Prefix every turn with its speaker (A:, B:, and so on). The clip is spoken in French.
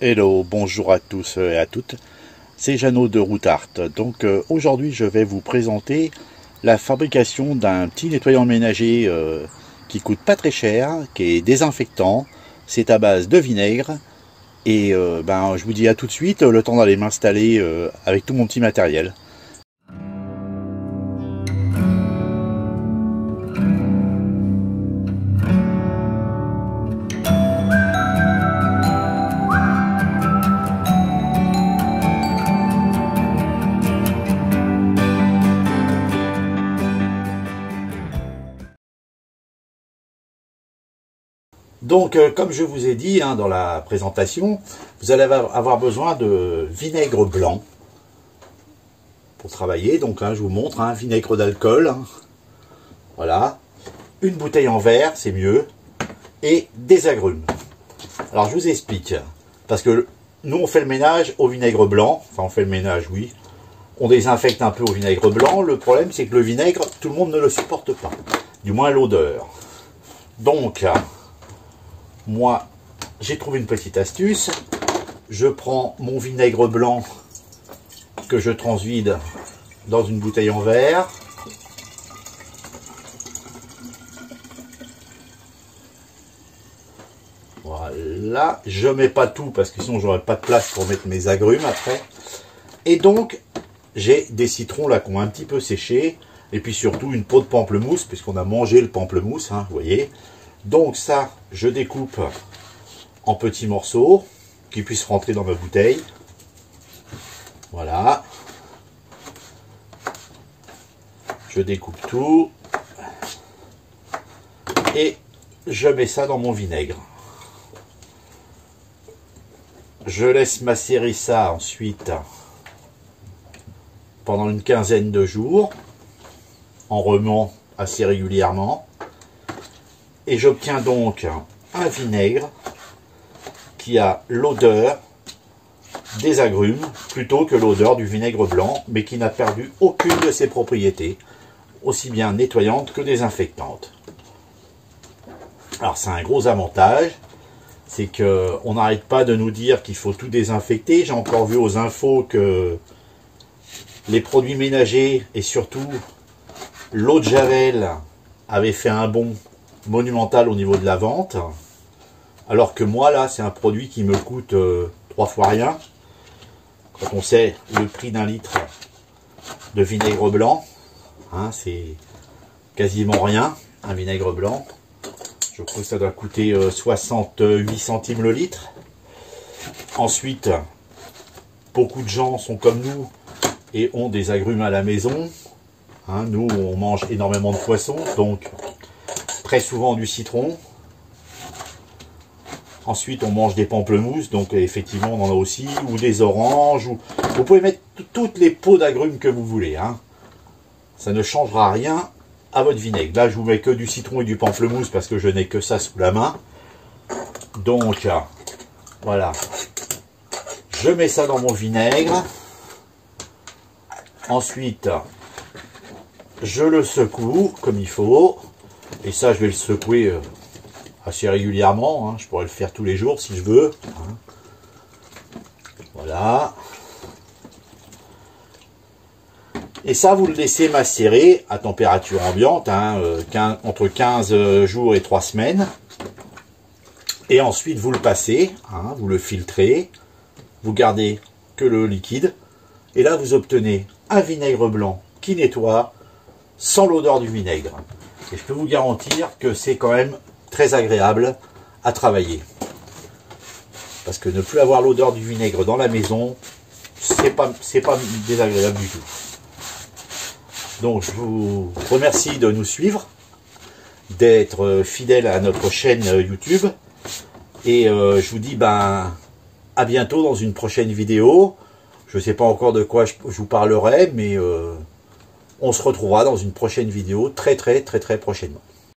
A: Hello, bonjour à tous et à toutes, c'est Jeannot de Routart. Donc aujourd'hui je vais vous présenter la fabrication d'un petit nettoyant ménager qui coûte pas très cher, qui est désinfectant. C'est à base de vinaigre et je vous dis à tout de suite, le temps d'aller m'installer avec tout mon petit matériel. Donc, comme je vous ai dit dans la présentation, vous allez avoir besoin de vinaigre blanc pour travailler. Donc là, je vous montre un vinaigre d'alcool. Voilà. Une bouteille en verre, c'est mieux. Et des agrumes. Alors, je vous explique. Parce que nous, on fait le ménage au vinaigre blanc. Enfin, on fait le ménage, oui. On désinfecte un peu au vinaigre blanc. Le problème, c'est que le vinaigre, tout le monde ne le supporte pas. Du moins, l'odeur. Donc, moi, j'ai trouvé une petite astuce. Je prends mon vinaigre blanc que je transvide dans une bouteille en verre. Voilà, je mets pas tout parce que sinon j'aurais pas de place pour mettre mes agrumes après. Et donc, j'ai des citrons là qui ont un petit peu séché. Et puis surtout une peau de pamplemousse, puisqu'on a mangé le pamplemousse, vous voyez. Donc ça, je découpe en petits morceaux qui puissent rentrer dans ma bouteille. Voilà. Je découpe tout. Et je mets ça dans mon vinaigre. Je laisse macérer ça ensuite pendant une quinzaine de jours en remuant assez régulièrement. Et j'obtiens donc un vinaigre qui a l'odeur des agrumes plutôt que l'odeur du vinaigre blanc, mais qui n'a perdu aucune de ses propriétés, aussi bien nettoyantes que désinfectantes. Alors c'est un gros avantage, c'est qu'on n'arrête pas de nous dire qu'il faut tout désinfecter. J'ai encore vu aux infos que les produits ménagers et surtout l'eau de Javel avaient fait un bond monumental au niveau de la vente, alors que moi là c'est un produit qui me coûte 3 fois rien quand on sait le prix d'un litre de vinaigre blanc, c'est quasiment rien un vinaigre blanc. Je crois que ça doit coûter 68 centimes le litre. Ensuite, beaucoup de gens sont comme nous et ont des agrumes à la maison. Nous on mange énormément de poissons, donc très souvent du citron. Ensuite, on mange des pamplemousses, donc effectivement, on en a aussi, ou des oranges. Vous pouvez mettre toutes les peaux d'agrumes que vous voulez. Ça ne changera rien à votre vinaigre. Là, je vous mets que du citron et du pamplemousse parce que je n'ai que ça sous la main. Donc, voilà. Je mets ça dans mon vinaigre. Ensuite, je le secoue comme il faut. Et ça, je vais le secouer assez régulièrement. Je pourrais le faire tous les jours si je veux. Voilà. Et ça, vous le laissez macérer à température ambiante, entre 15 jours et 3 semaines. Et ensuite, vous le passez, vous le filtrez. Vous gardez que le liquide. Et là, vous obtenez un vinaigre blanc qui nettoie sans l'odeur du vinaigre. Et je peux vous garantir que c'est quand même très agréable à travailler. Parce que ne plus avoir l'odeur du vinaigre dans la maison, c'est pas désagréable du tout. Donc je vous remercie de nous suivre, d'être fidèle à notre chaîne YouTube. Et je vous dis à bientôt dans une prochaine vidéo. Je ne sais pas encore de quoi je vous parlerai, mais on se retrouvera dans une prochaine vidéo très prochainement.